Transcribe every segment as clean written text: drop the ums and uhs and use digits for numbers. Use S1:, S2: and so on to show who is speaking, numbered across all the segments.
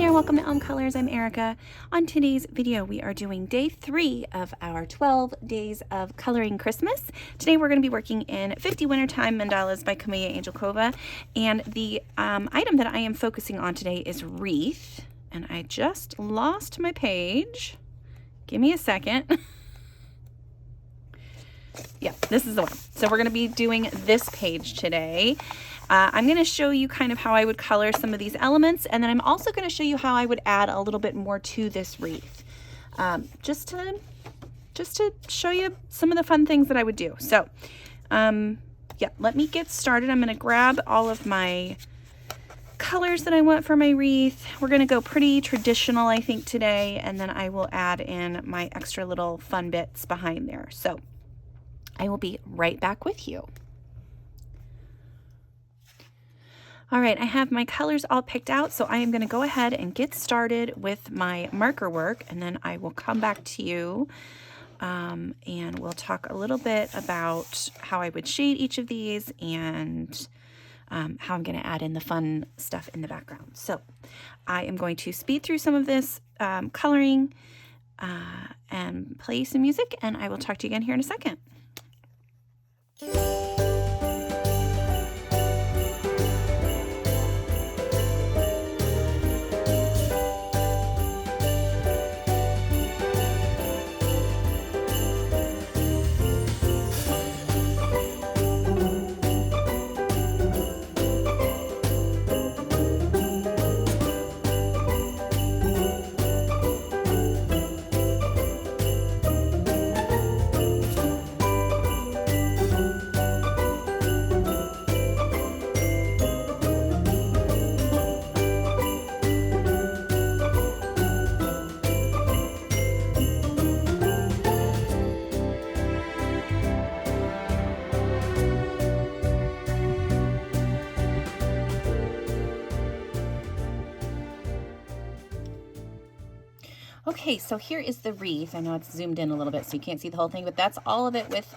S1: there, welcome to Elm Colors. I'm Erica. On today's video, we are doing day 3 of our 12 days of coloring Christmas. Today we're going to be working in 50 Wintertime Mandalas by Kamaya Angelkova, and the item that I am focusing on today is wreath, and I just lost my page. Give me a second. Yeah, this is the one. So we're going to be doing this page today. I'm going to show you kind of how I would color some of these elements, and then I'm also going to show you how I would add a little bit more to this wreath, just to show you some of the fun things that I would do. So yeah, let me get started. I'm going to grab all of my colors that I want for my wreath. We're going to go pretty traditional, I think, today, and then I will add in my extra little fun bits behind there. So I will be right back with you. All right, I have my colors all picked out, so I am going to go ahead and get started with my marker work, and then I will come back to you and we'll talk a little bit about how I would shade each of these and how I'm going to add in the fun stuff in the background. So I am going to speed through some of this coloring and play some music, and I will talk to you again here in a second. Okay, so here is the wreath. I know it's zoomed in a little bit so you can't see the whole thing, but that's all of it with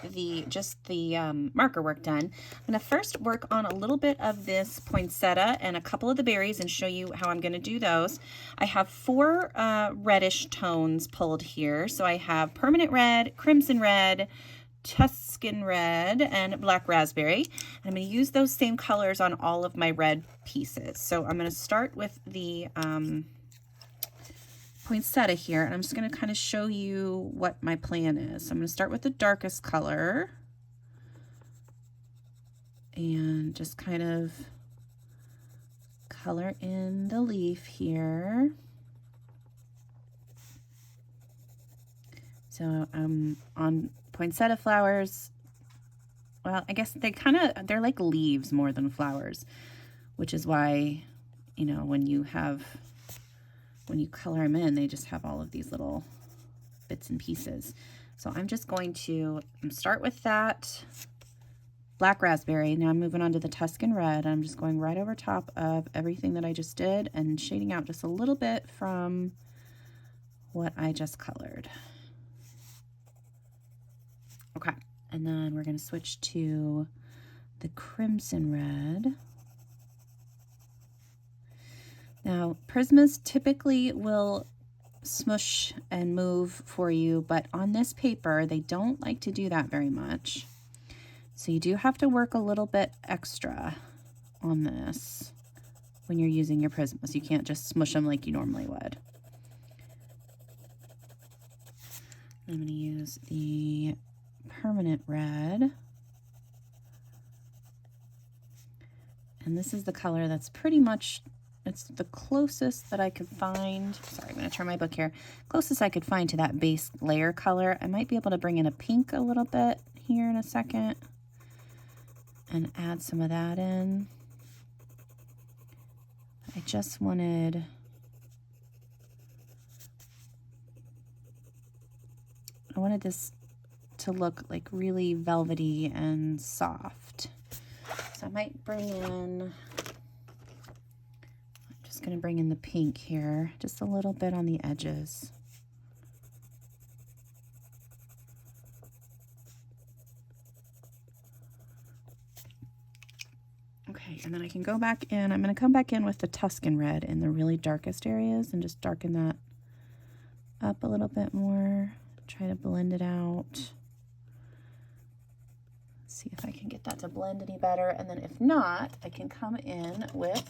S1: just the marker work done. I'm going to first work on a little bit of this poinsettia and a couple of the berries and show you how I'm going to do those. I have 4 reddish tones pulled here. So I have permanent red, crimson red, Tuscan red, and black raspberry. And I'm going to use those same colors on all of my red pieces. So I'm going to start with the poinsettia here, and I'm just going to kind of show you what my plan is. So I'm going to start with the darkest color and just kind of color in the leaf here. So on poinsettia flowers, well, I guess they're like leaves more than flowers, which is why, you know, when you color them in, they just have all of these little bits and pieces. So I'm just going to start with that black raspberry. Now I'm moving on to the Tuscan red. I'm just going right over top of everything that I just did and shading out just a little bit from what I just colored. Okay, and then we're going to switch to the crimson red. Now, Prismas typically will smush and move for you, but on this paper, they don't like to do that very much. So you do have to work a little bit extra on this when you're using your Prismas. You can't just smush them like you normally would. I'm going to use the permanent red. And this is the color that's pretty much, it's the closest that I could find. Sorry, I'm going to turn my book here. Closest I could find to that base layer color. I might be able to bring in a pink a little bit here in a second and add some of that in. I just wanted this to look like really velvety and soft. So I might bring in, going to bring in the pink here, just a little bit on the edges. Okay, Okay, and then I can go back in. I'm going to come back in with the Tuscan red in the really darkest areas and just darken that up a little bit more. Try to blend it out. See if I can get that to blend any better. And then if not, I can come in with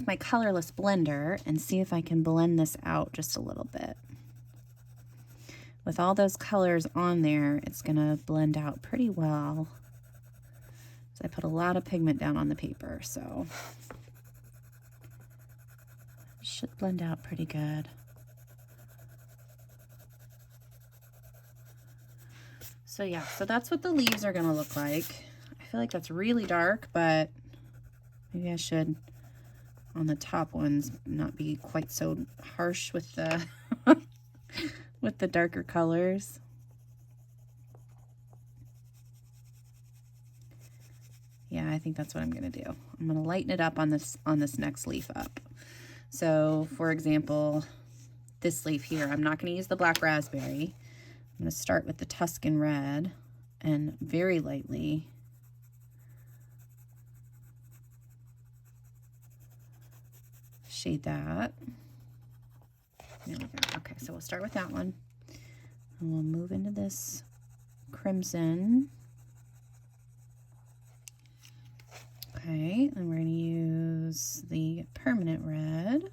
S1: my colorless blender and see if I can blend this out just a little bit. With all those colors on there, it's gonna blend out pretty well. So I put a lot of pigment down on the paper, so it should blend out pretty good. So yeah, so that's what the leaves are gonna look like. I feel like that's really dark, but maybe I should, on the top ones, not be quite so harsh with the with the darker colors. Yeah, I think that's what I'm gonna do. I'm gonna lighten it up on this next leaf up. So for example, this leaf here, I'm not gonna use the black raspberry. I'm gonna start with the Tuscan red and very lightly shade that. There we go. Okay, so we'll start with that one. And we'll move into this crimson. Okay, and we're going to use the permanent red.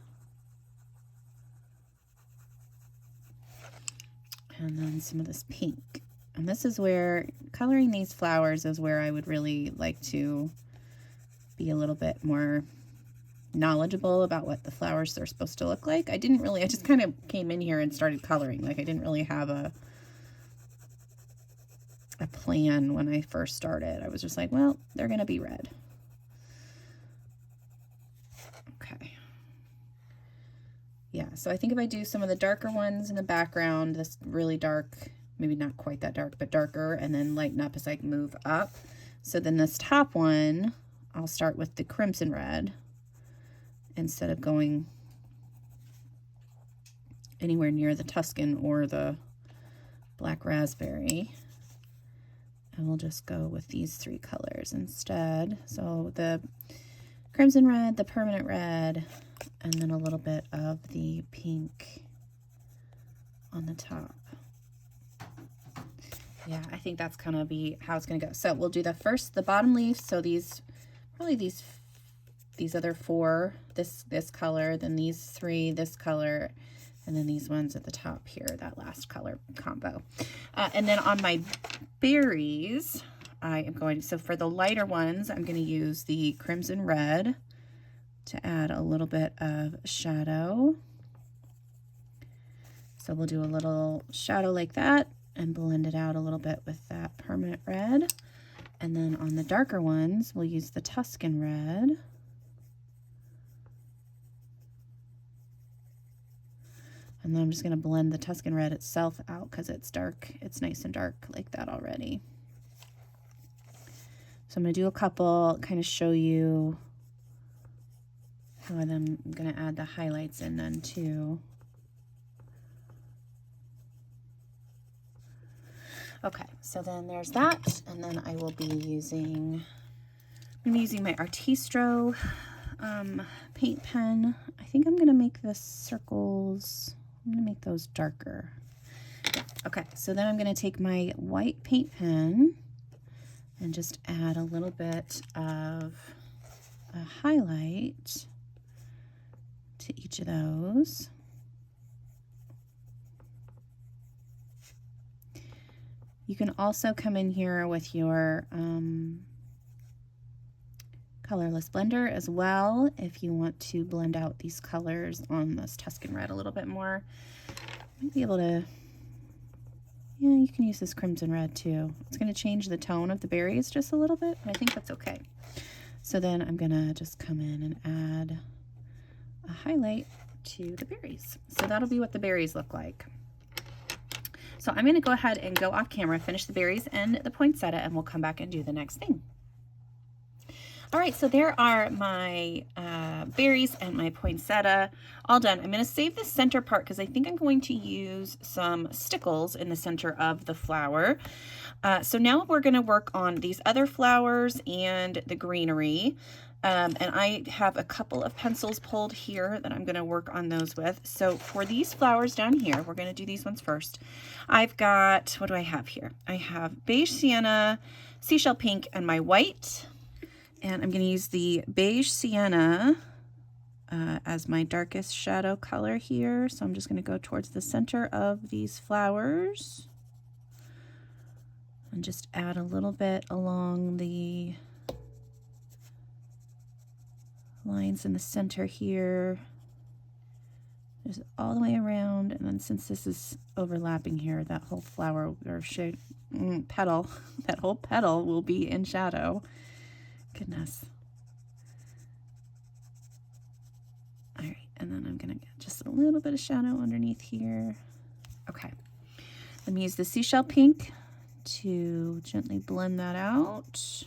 S1: And then some of this pink. And this is where, coloring these flowers is where I would really like to be a little bit more knowledgeable about what the flowers are supposed to look like. I just kind of came in here and started coloring. Like I didn't really have a plan when I first started. I was just like, well, they're gonna be red. Okay. Yeah, so I think if I do some of the darker ones in the background, this really dark, maybe not quite that dark, but darker, and then lighten up as I move up. So then this top one, I'll start with the crimson red instead of going anywhere near the Tuscan or the black raspberry. And we'll just go with these three colors instead. So the crimson red, the permanent red, and then a little bit of the pink on the top. Yeah, I think that's gonna be how it's gonna go. So we'll do the bottom leaves. So these other four, this color, then these three, this color, and then these ones at the top here, that last color combo. And then on my berries, I am going, so for the lighter ones, I'm going to use the crimson red to add a little bit of shadow. So we'll do a little shadow like that and blend it out a little bit with that permanent red. And then on the darker ones, we'll use the Tuscan red. And then I'm just going to blend the Tuscan red itself out because it's dark. It's nice and dark like that already. So I'm going to do a couple, kind of show you how I'm going to add the highlights in then too. Okay, so then there's that. And then I will be using, my Artistro paint pen. I think I'm going to make the circles, I'm going to make those darker. Yeah. Okay, so then I'm going to take my white paint pen and just add a little bit of a highlight to each of those. You can also come in here with your colorless blender as well if you want to blend out these colors on this Tuscan red a little bit more. Might be able to, yeah, you can use this crimson red too. It's going to change the tone of the berries just a little bit, but I think that's okay. So then I'm going to just come in and add a highlight to the berries. So that'll be what the berries look like. So I'm going to go ahead and go off camera, finish the berries and the poinsettia, and we'll come back and do the next thing. All right, so there are my berries and my poinsettia all done. I'm going to save the center part because I think I'm going to use some stickles in the center of the flower. So now we're going to work on these other flowers and the greenery. And I have a couple of pencils pulled here that I'm going to work on those with. So for these flowers down here, we're going to do these ones first. I've got, what do I have here? I have beige sienna, seashell pink, and my white. And I'm going to use the beige sienna as my darkest shadow color here. So I'm just going to go towards the center of these flowers and just add a little bit along the lines in the center here, just all the way around. And then since this is overlapping here, that whole flower or petal, that whole petal will be in shadow. Goodness. All right, and then I'm gonna get just a little bit of shadow underneath here. Okay, let me use the seashell pink to gently blend that out.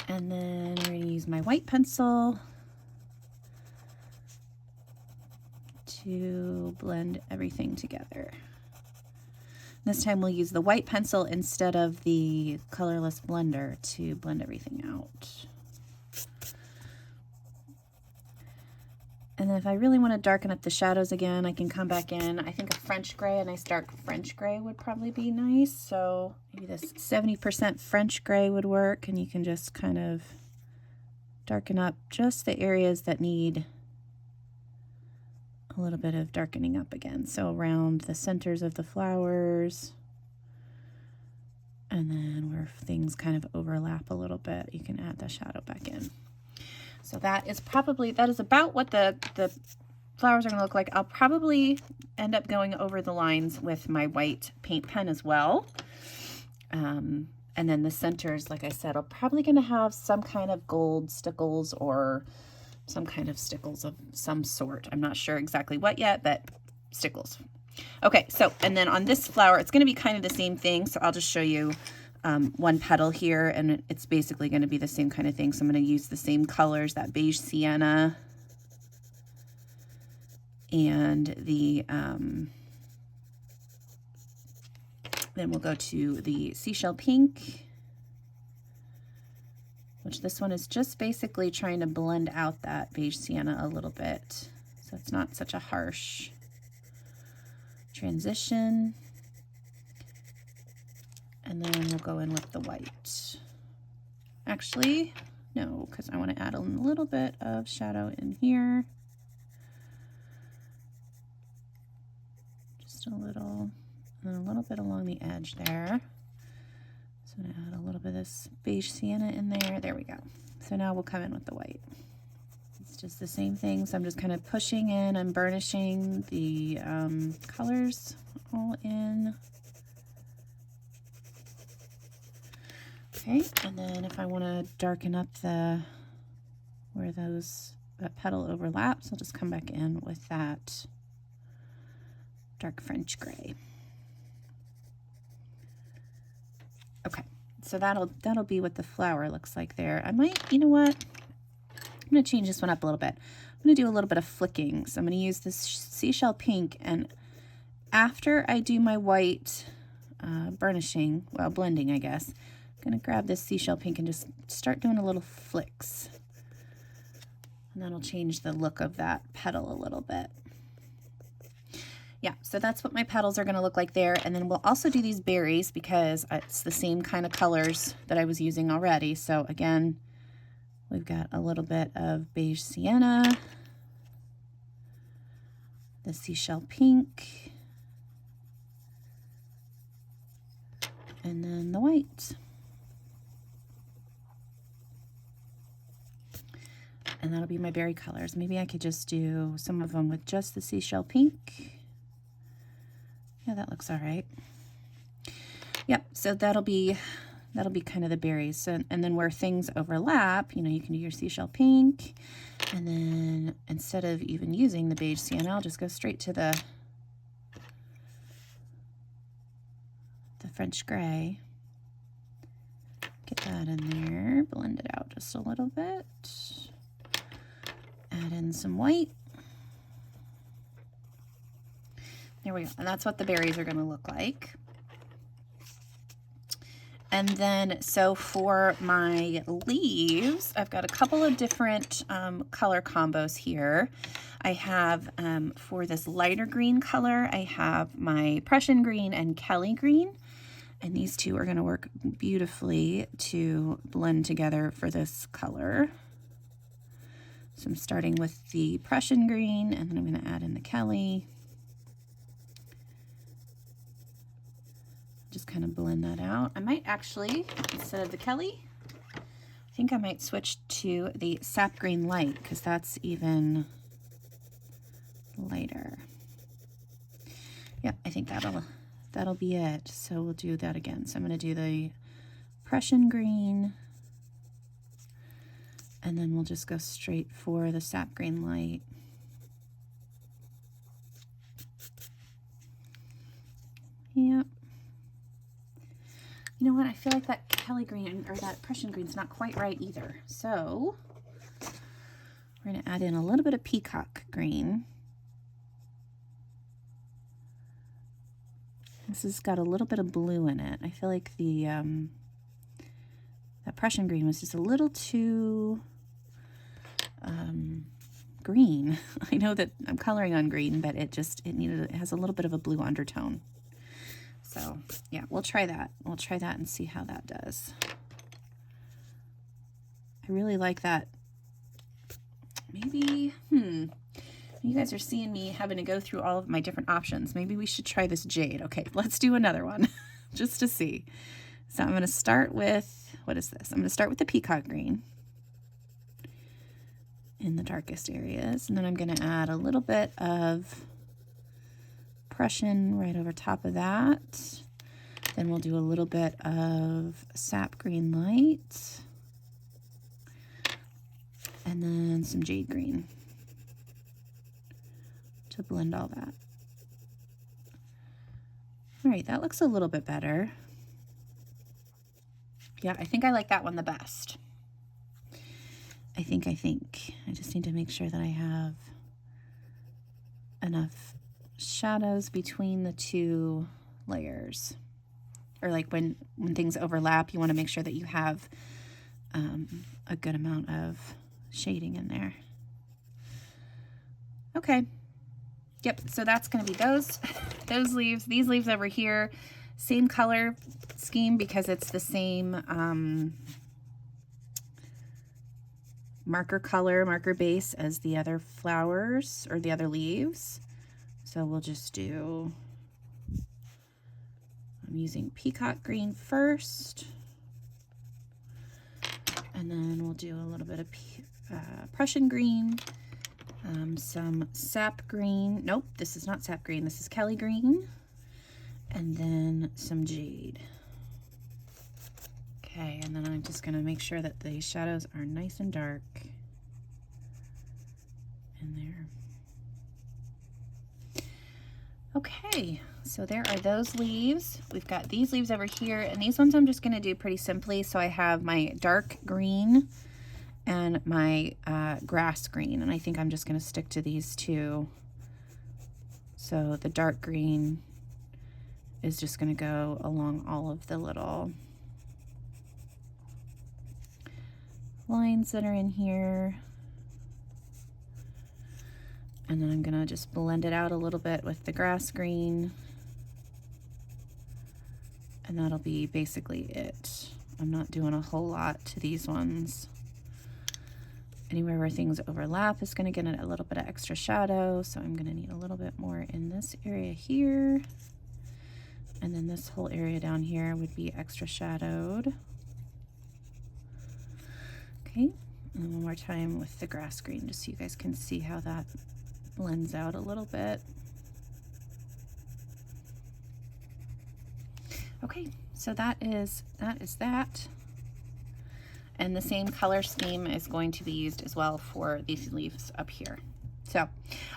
S1: And then we're going to use my white pencil to blend everything together. This time we'll use the white pencil instead of the colorless blender to blend everything out. And then if I really want to darken up the shadows again, I can come back in. I think a French gray, a nice dark French gray would probably be nice. So maybe this 70% French gray would work, and you can just kind of darken up just the areas that need a little bit of darkening up again. So around the centers of the flowers, and then where things kind of overlap a little bit, you can add the shadow back in. So that is about what the flowers are going to look like. I'll probably end up going over the lines with my white paint pen as well. And then the centers, like I said, are probably going to have some kind of gold stickles or some kind of stickles of some sort. I'm not sure exactly what yet, but stickles. Okay, so, and then on this flower, it's going to be kind of the same thing. So I'll just show you one petal here, and it's basically going to be the same kind of thing. So I'm going to use the same colors, that beige sienna and the then we'll go to the seashell pink, which this one is just basically trying to blend out that beige sienna a little bit so it's not such a harsh transition. And then we'll go in with the white. Actually, no, because I want to add a little bit of shadow in here. Just a little, and a little bit along the edge there. So I'm going to add a little bit of this beige sienna in there. There we go. So now we'll come in with the white. It's just the same thing. So I'm just kind of pushing in and burnishing the colors all in. Okay, and then if I want to darken up where that petal overlaps, I'll just come back in with that dark French gray. Okay, so that'll be what the flower looks like there. I might, you know what? I'm going to change this one up a little bit. I'm going to do a little bit of flicking. So I'm going to use this seashell pink, and after I do my white burnishing, well, blending, I guess, I'm going to grab this seashell pink and just start doing a little flicks. And that'll change the look of that petal a little bit. Yeah, so that's what my petals are going to look like there. And then we'll also do these berries because it's the same kind of colors that I was using already. So again, we've got a little bit of beige sienna, the seashell pink, and then the white. And that'll be my berry colors. Maybe I could just do some of them with just the seashell pink. Yeah, that looks all right. Yep, so that'll be kind of the berries. So, and then where things overlap, you know, you can do your seashell pink, and then instead of even using the beige sienna, I'll just go straight to the French gray. Get that in there, blend it out just a little bit. Add in some white. There we go, and that's what the berries are gonna look like. And then, so for my leaves, I've got a couple of different color combos here. I have, for this lighter green color, I have my Prussian green and Kelly green. And these two are gonna work beautifully to blend together for this color. So I'm starting with the Prussian green, and then I'm gonna add in the Kelly. Just kind of blend that out. I might actually, instead of the Kelly, I think I might switch to the Sap Green Light, because that's even lighter. Yeah, I think that'll be it. So we'll do that again. So I'm going to do the Prussian green, and then we'll just go straight for the Sap Green Light. Yep. You know what? I feel like that Kelly green or that Prussian green is not quite right either. So we're going to add in a little bit of peacock green. This has got a little bit of blue in it. I feel like the that Prussian green was just a little too green. I know that I'm coloring on green, but it has a little bit of a blue undertone. So yeah, we'll try that. We'll try that and see how that does. I really like that. Maybe, you guys are seeing me having to go through all of my different options. Maybe we should try this jade. Okay, let's do another one just to see. So I'm going to start with, what is this? I'm going to start with the peacock green in the darkest areas. And then I'm going to add a little bit of Prussian right over top of that. Then we'll do a little bit of Sap Green Light. And then some jade green to blend all that. All right, that looks a little bit better. Yeah, I think I like that one the best. I think. I just need to make sure that I have enough shadows between the two layers. Or like when things overlap, you want to make sure that you have a good amount of shading in there. Okay. Yep, so that's going to be those leaves. These leaves over here, same color scheme because it's the same marker base as the other flowers or the other leaves. So we'll just do, I'm using peacock green first, and then we'll do a little bit of Prussian green, some sap green. Nope, this is not sap green. This is Kelly green, and then some jade. Okay, and then I'm just going to make sure that the shadows are nice and dark in there. Okay, so there are those leaves. We've got these leaves over here, and these ones I'm just going to do pretty simply. So I have my dark green and my grass green, and I think I'm just going to stick to these two. So the dark green is just going to go along all of the little lines that are in here. And then I'm gonna just blend it out a little bit with the grass green. And that'll be basically it. I'm not doing a whole lot to these ones. Anywhere where things overlap is gonna get a little bit of extra shadow. So I'm gonna need a little bit more in this area here. And then this whole area down here would be extra shadowed. Okay, and then one more time with the grass green, just so you guys can see how that blends out a little bit. Okay, so that is that. And the same color scheme is going to be used as well for these leaves up here. So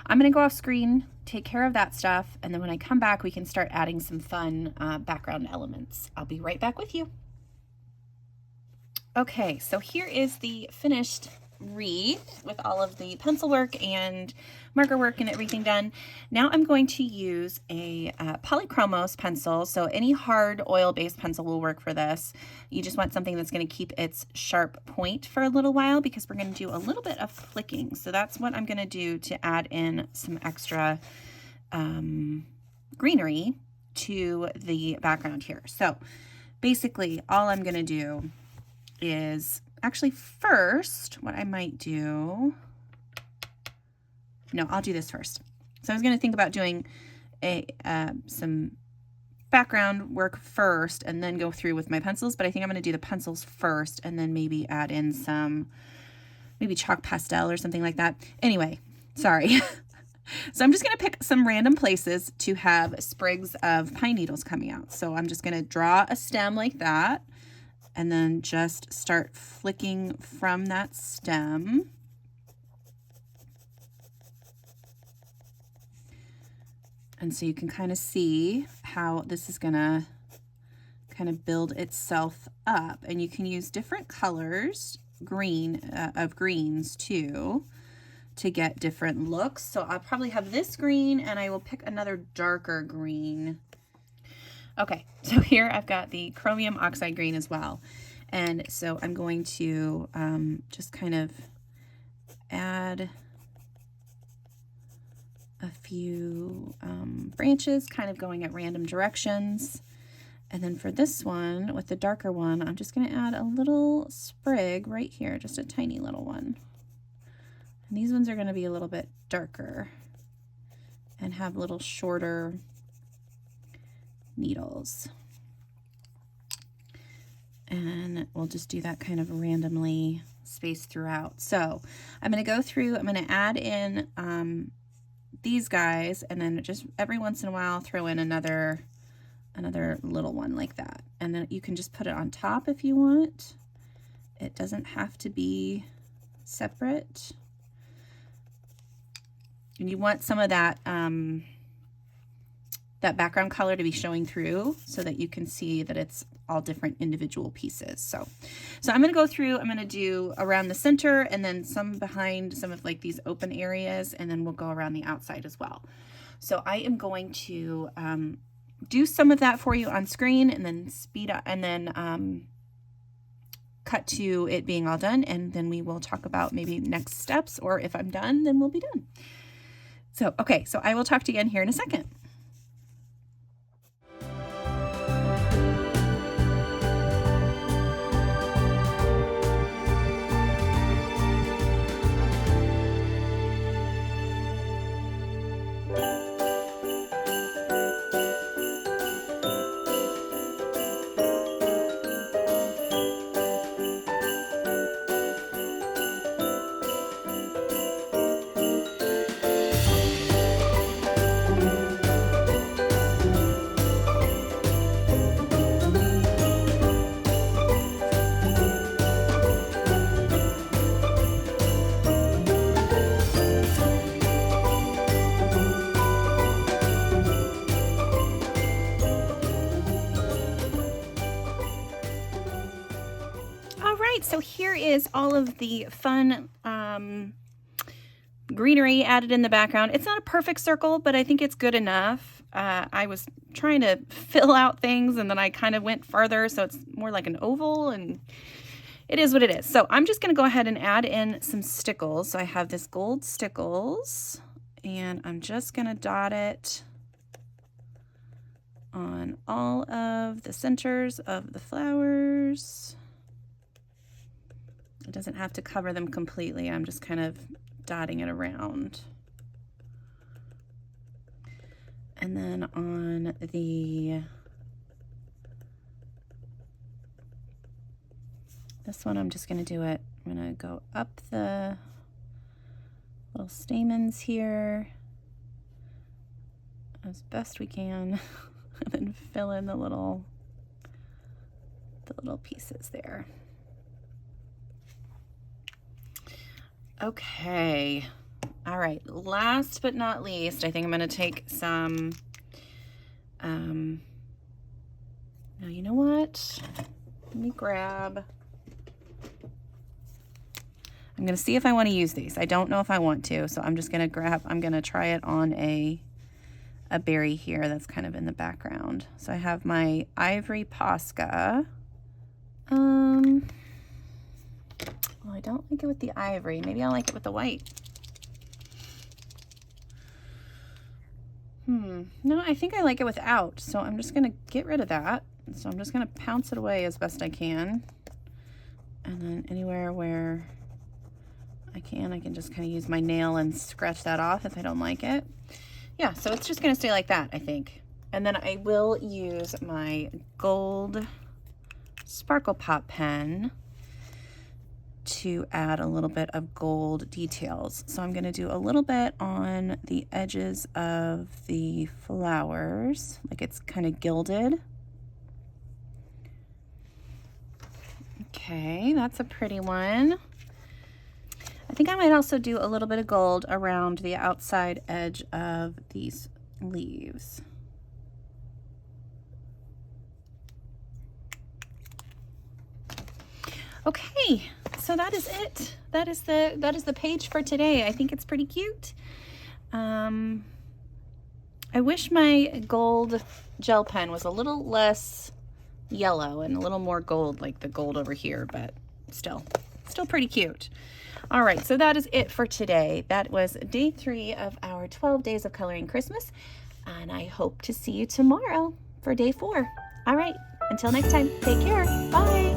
S1: I'm gonna go off screen, take care of that stuff, and then when I come back, we can start adding some fun background elements. I'll be right back with you. Okay, so here is the finished wreath with all of the pencil work and marker work and everything done. Now I'm going to use a Polychromos pencil. So any hard oil-based pencil will work for this. You just want something that's going to keep its sharp point for a little while because we're going to do a little bit of flicking. So that's what I'm going to do to add in some extra greenery to the background here. So basically all I'm going to do is actually first what I might do, no, I'll do this first. So I was going to think about doing some background work first and then go through with my pencils, but I think I'm going to do the pencils first and then maybe add in some, maybe chalk pastel or something like that. Anyway, sorry. So I'm just going to pick some random places to have sprigs of pine needles coming out. So I'm just going to draw a stem like that and then just start flicking from that stem. And so you can kind of see how this is going to kind of build itself up. And you can use different colors, of greens too, to get different looks. So I'll probably have this green and I will pick another darker green. Okay, so here I've got the chromium oxide green as well. And so I'm going to just kind of add a few branches kind of going at random directions. And then for this one, with the darker one, I'm just going to add a little sprig right here, just a tiny little one. And these ones are going to be a little bit darker and have little shorter needles. And we'll just do that kind of randomly spaced throughout. So I'm going to go through, I'm going to add in these guys, and then just every once in a while throw in another little one like that. And then you can just put it on top if you want. It doesn't have to be separate. And you want some of that that background color to be showing through so that you can see that it's all different individual pieces. So I'm going to go through, I'm going to do around the center and then some behind some of like these open areas, and then we'll go around the outside as well. So I am going to do some of that for you on screen and then speed up and then cut to it being all done. And then we will talk about maybe next steps, or if I'm done, then we'll be done. So, okay, so I will talk to you again here in a second. So here is all of the fun greenery added in the background. It's not a perfect circle, but I think it's good enough. I was trying to fill out things and then I kind of went farther, so it's more like an oval, and it is what it is. So I'm just going to go ahead and add in some stickles. So I have this gold stickles, and I'm just going to dot it on all of the centers of the flowers. It doesn't have to cover them completely. I'm just kind of dotting it around. And then on this one, I'm just going to do it. I'm going to go up the little stamens here as best we can, and then fill in the little pieces there. Okay, all right, last but not least, I think I'm going to take some, now you know what, let me grab I'm going to see if I want to use these. I don't know if I want to, so I'm just going to I'm going to try it on a berry here that's kind of in the background. So I have my Ivory Posca. Well, I don't like it with the ivory. Maybe I'll like it with the white. No, I think I like it without, so I'm just going to get rid of that. So I'm just going to pounce it away as best I can. And then anywhere where I can just kind of use my nail and scratch that off if I don't like it. Yeah, so it's just going to stay like that, I think. And then I will use my gold Sparkle Pop pen to add a little bit of gold details. So I'm going to do a little bit on the edges of the flowers, like it's kind of gilded. Okay, that's a pretty one. I think I might also do a little bit of gold around the outside edge of these leaves. Okay, so that is it. That is the page for today. I think it's pretty cute. I wish my gold gel pen was a little less yellow and a little more gold, like the gold over here, but still pretty cute. All right, so that is it for today. That was day 3 of our 12 days of coloring Christmas, and I hope to see you tomorrow for day 4. All right, until next time, take care. Bye.